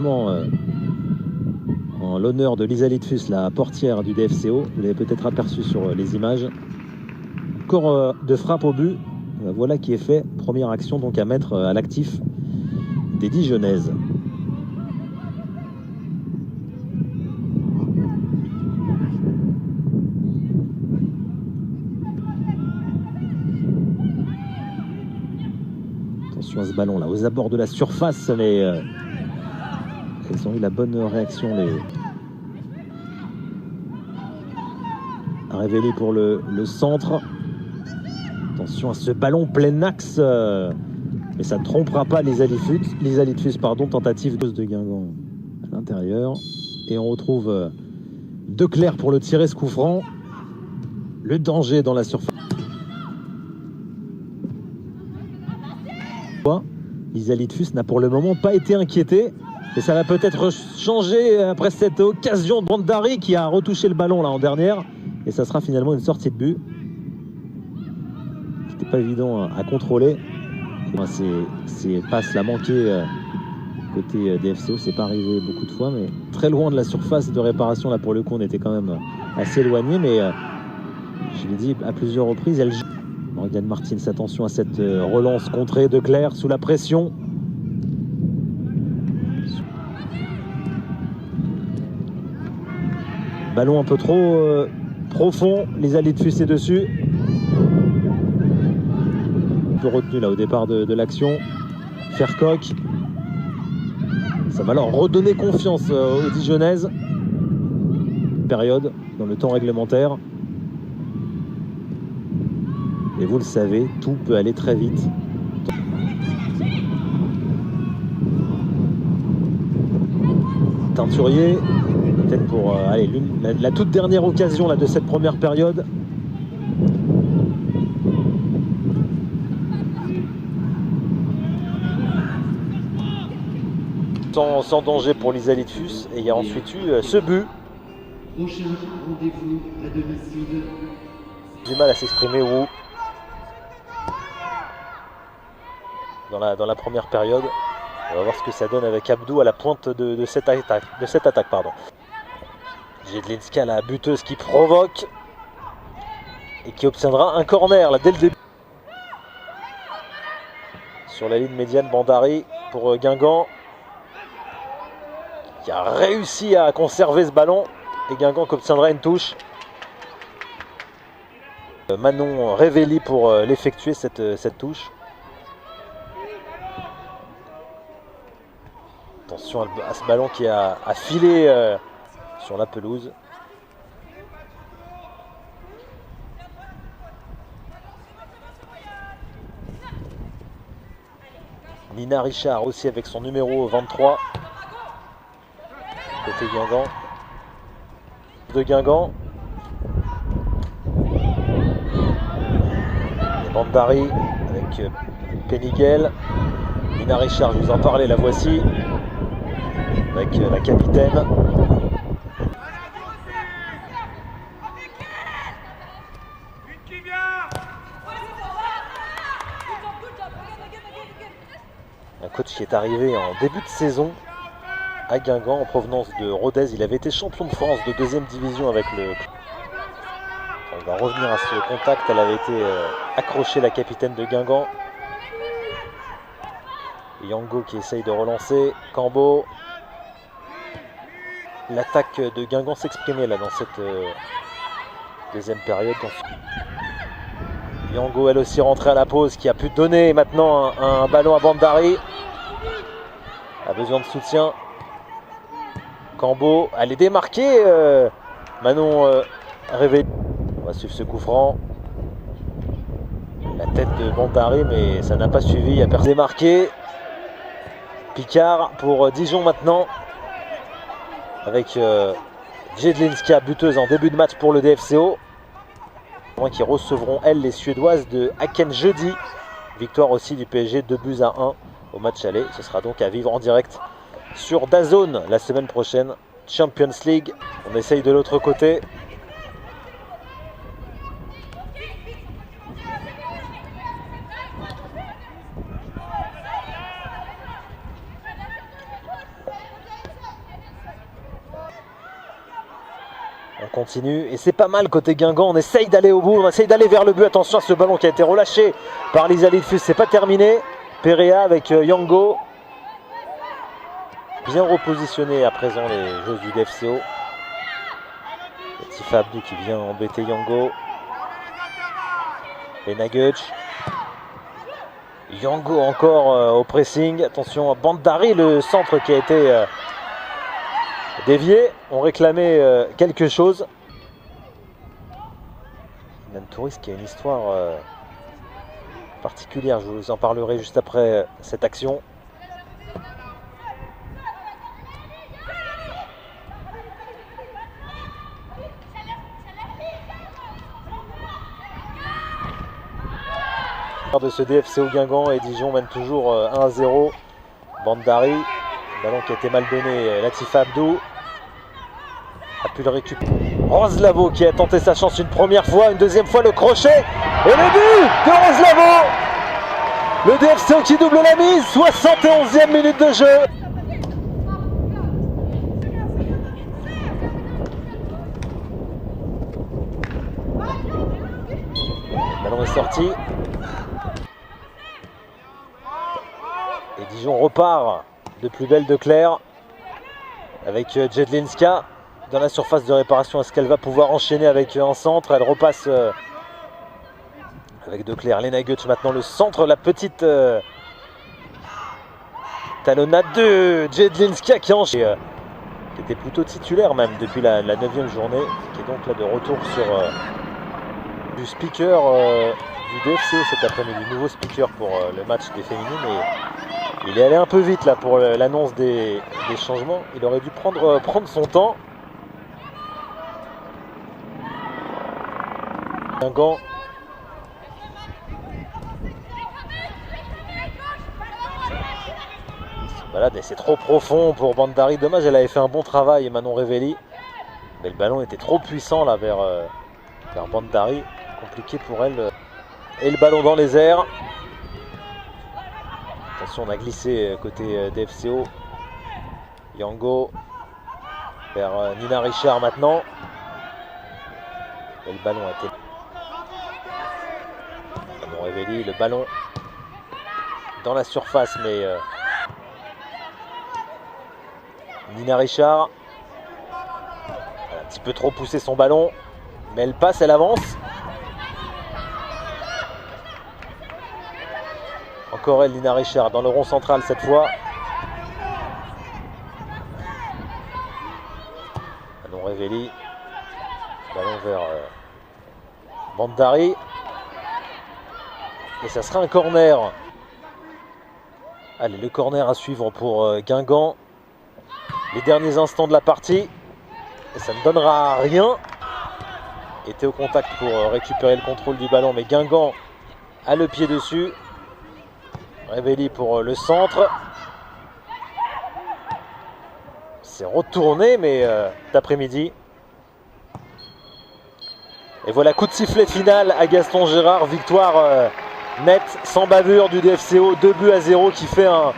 En l'honneur de Lisa Litfus, la portière du DFCO. Vous l'avez peut-être aperçu sur les images. Encore de frappe au but. Voilà qui est fait. Première action donc à mettre à l'actif des Dijonnaises. Attention à ce ballon là, aux abords de la surface, mais elles ont eu la bonne réaction. À révéler pour le centre. Attention à ce ballon plein axe, mais ça ne trompera pas Lisa Litfus, tentative de Guingamp à l'intérieur. Et on retrouve Declercq pour le tirer ce coup franc. Le danger dans la surface. Lisa Litfus n'a pour le moment pas été inquiétée. Et ça va peut-être changer après cette occasion de Bandari qui a retouché le ballon là en dernière. Et ça sera finalement une sortie de but. C'était pas évident à contrôler. Ces passes l'a manqué côté DFCO. C'est pas arrivé beaucoup de fois, mais très loin de la surface de réparation. Là pour le coup on était quand même assez éloigné. Mais je l'ai dit à plusieurs reprises, elle joue. Morgan Martins, attention à cette relance contrée de Declercq sous la pression. Ballon un peu trop profond, Lisa Litfus est dessus. Un peu retenu là au départ de l'action. Fercoq. Ça va leur redonner confiance aux Dijonnaises. Période dans le temps réglementaire. Et vous le savez, tout peut aller très vite. Teinturier, peut-être pour la toute dernière occasion là, de cette première période. Sans danger pour Lisa Litfus. Et il y a ensuite eu ce but. Prochain rendez-vous à domicile. Du mal à s'exprimer où dans la première période. On va voir ce que ça donne avec Abdou à la pointe de cette attaque. Jedlinska, la buteuse qui provoque et qui obtiendra un corner là, dès le début. Sur la ligne médiane, Bandari pour Guingamp, qui a réussi à conserver ce ballon. Et Guingamp qui obtiendra une touche. Manon Révéli pour l'effectuer cette touche. Attention à ce ballon qui a filé sur la pelouse. Nina Richard aussi avec son numéro 23. Côté Guingamp. De Guingamp. Et Bandari avec Peniguel. Nina Richard, je vous en parlais, la voici. Avec la capitaine. Un coach qui est arrivé en début de saison à Guingamp en provenance de Rodez. Il avait été champion de France de 2e division avec le... On va revenir à ce contact. Elle avait été accrochée, la capitaine de Guingamp. Yango qui essaye de relancer. Cambo. L'attaque de Guingamp s'exprimait là dans cette deuxième période. Yango elle aussi rentrée à la pause, qui a pu donner maintenant un ballon à Bandari. A besoin de soutien. Cambo, elle est démarquée. Manon Réveillé. On va suivre ce coup franc. La tête de Bandari, mais ça n'a pas suivi. Il y a personne démarqué. Picard pour Dijon maintenant. Avec Jedlinska, buteuse en début de match pour le DFCO. Qui recevront, elles, les Suédoises de Aken jeudi. Victoire aussi du PSG, 2-1 au match aller. Ce sera donc à vivre en direct sur DAZN la semaine prochaine. Champions League. On essaye de l'autre côté. On continue et c'est pas mal côté Guingamp. On essaye d'aller au bout, on essaye d'aller vers le but. Attention à ce ballon qui a été relâché par Lisa Lidfus. C'est pas terminé. Perea avec Yango. Bien repositionné à présent les joueuses du DFCO. Latifa Abdou qui vient embêter Yango. Et Naguch. Yango encore au pressing. Attention à Bandari, le centre qui a été dévié. On réclamait quelque chose. Nan Touriste qui a une histoire particulière. Je vous en parlerai juste après cette action. De ce DFCO Guingamp et Dijon mène toujours 1-0. Bandari, ballon qui a été mal donné. Latifa Abdou a pu le récupérer. Rose Lavo qui a tenté sa chance une première fois, une deuxième fois le crochet et le but de Rose Lavo. Le DFCO qui double la mise, 71e minute de jeu. Le ballon est sorti. Et Dijon repart de plus belle de Claire avec Jedlinska dans la surface de réparation. Est-ce qu'elle va pouvoir enchaîner avec un centre? Elle repasse avec de Claire. Lena Goetz maintenant le centre, la petite talonnade de Jedlinska qui enchaîne, qui était plutôt titulaire même depuis la 9e journée, qui est donc là de retour sur du speaker du DFCO cet après-midi. Nouveau speaker pour le match des féminines. Et il est allé un peu vite là pour l'annonce des changements. Il aurait dû prendre son temps. Guingamp. Balade et c'est trop profond pour Bandari. Dommage, elle avait fait un bon travail, Manon Revelli. Mais le ballon était trop puissant là vers Bandari. Compliqué pour elle. Et le ballon dans les airs. Attention, on a glissé côté DFCO. Yango vers Nina Richard maintenant. Et le ballon a été... Manon Revelli, le ballon dans la surface, mais Nina Richard elle a un petit peu trop poussé son ballon, mais elle passe, elle avance. Encore elle, Nina Richard, dans le rond central cette fois. Manon Revelli. Ballon vers Bandari. Et ça sera un corner. Allez, le corner à suivre pour Guingamp. Les derniers instants de la partie. Et ça ne donnera rien. Était au contact pour récupérer le contrôle du ballon, mais Guingamp a le pied dessus. Revelli pour le centre. C'est retourné, mais d'après-midi. Et voilà, coup de sifflet final à Gaston Gérard. Victoire nette, sans bavure du DFCO. 2-0 qui fait un